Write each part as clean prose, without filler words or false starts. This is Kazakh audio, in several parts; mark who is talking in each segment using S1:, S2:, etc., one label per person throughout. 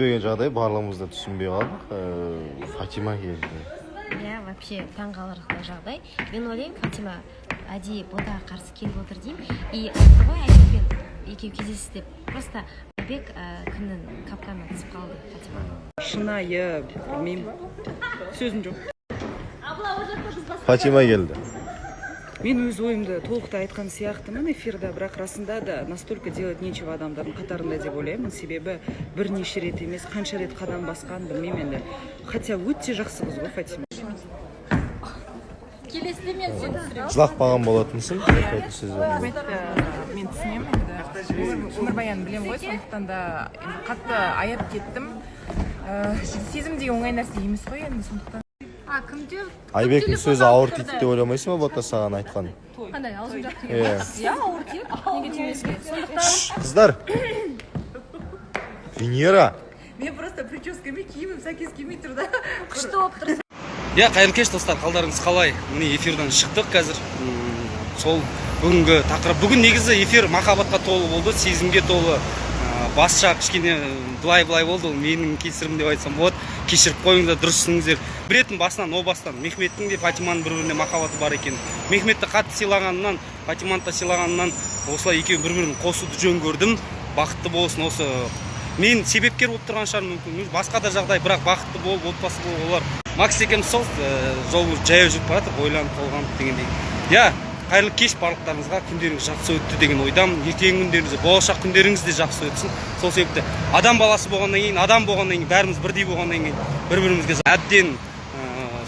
S1: күтпеген жағдай, барлығымыз да түсінбей қалдық. Фатима келді.
S2: Я вообще таң қаларлықтай жағдай. Мен ойлаймын, Фатима әдейі ботаға қарсы келіп отыр деймін. И айтты ғой, Айбекпен екеуі кездесті деп. Просто Айбек кімнің капканына түсіп қалды, Фатима.
S3: Шынайы, білмеймін. Сөзім жоқ.
S1: Фатима келді.
S3: Мен өз ойымды толықтай айтқан сияқтымын эфирда, бірақ расында да настолько делать нечего адамдардың қатарында деп ойлаймын. Себебі бірнеше рет емес, қанша рет қадам басқан, білмеймін енді. Хотя өте жақсы қыз ғой Фатима.
S2: Келесіде мен сені түсіремін.
S1: Жылақпаған болатынсың.
S4: Мен түсінемін енді. Өмірбаян білем ғой, сондықтан да қатты аяп кеттім. Сезім деген оңай нәрсе емес қой енді, сондықтан.
S1: Айбектің сөзі ауыр тиді деп ойламайсың ба, Бота саған айтқан?
S2: Қандай, аузым жақ деген. Иә, ауыр тиді. Неге тимеске? Сондықтан...
S1: Қыздар! Венера!
S4: Мен просто прическамен киімім сәйкес келмей тұрды.
S2: Күшті болып тұрсың.
S5: Қайырлы кеш достар, қалдарыңыз қалай? Міне эфирден шықтық қазір. Сол бүгінгі тақырып. Бүгін негізі эфир махаббатқа толы болды, сезімге толы. Басша кішкене былай болды, ол менің кесірім деп айтсам болады. Кешіріп қойыңыздар, дұрыссыңыздар. Білетін басынан, о бастан Мехметтің де Фатиманың бір-біріне махаббаты бар екен. Мехметті қатты сыйлағанынан, Фатиманы да сыйлағанынан осылай екеуі бір-бірін қосуды жөн көрдім. Бақытты болсын осы. Мен себепкер болып тұрған шығар мүмкін. Басқа да жағдай, бірақ бақытты болып, отбасы болып олар. Макс екеуміз сол жол жаяу жүріп бара жатыр, ойланып қалған дегендей. Қайырлы кеш барлықтарыңызға, күндеріңіз жақсы өтті деген ойдам. Ертеңгі күндеріңіз, болашақ күндеріңіз де жақсы өтсін. Сол себепті адам баласы болғаннан кейін, бәріміз бірдей болғаннан кейін бір-бірімізге әбден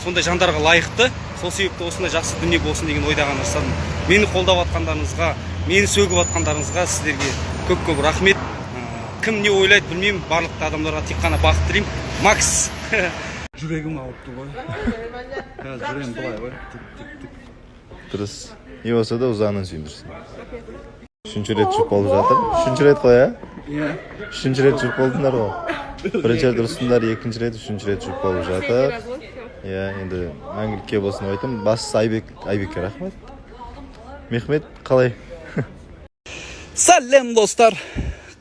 S5: сондай жандарға лайықты. Сол себепті осындай жақсы дүние болсын деген ойдаған жасадым. Мені қолдап жатқандарыңызға, мені сөгіп жатқандарыңызға сіздерге көп рахмет. Кім не ойлайды білмеймін, барлық адамдарға тек қана бақыт тілеймін. Макс.
S6: Жүрегім ауыртты ғой. Жүрегім былай ғой.
S1: Дұрыс. Не болса да ұзағынан сүйіндірсін. Үшінші рет жүріп болып жатыр. Үшінші рет қой,
S6: Иә.
S1: Үшінші рет жүріп болдыңдар ғой. Бірінші рет дұрыстыңдар, екінші рет, үшінші рет жүріп болып жатыр. Енді мәңгілікке болсын айтам. Бастысы Айбекке рахмет. Мехмет, қалай?
S6: Сәлем достар.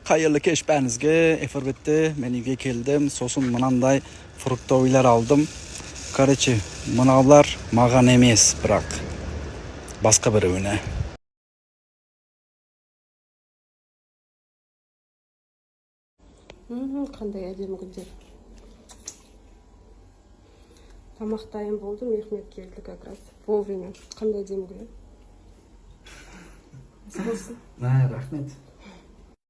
S6: Қайырлы кеш бәріңізге. Эфир бітті. Мен үйге келдім. Сосын мынандай фруктовыйлар алдым. Короче, мынаулар маған емес, бірақ басқа біреуіне.
S7: Қандай әдемі гүлдер. Тамақ дайын болды, Мехмет келді как раз. Вовремя. Қандай әдемі гүл.
S6: Рахмет.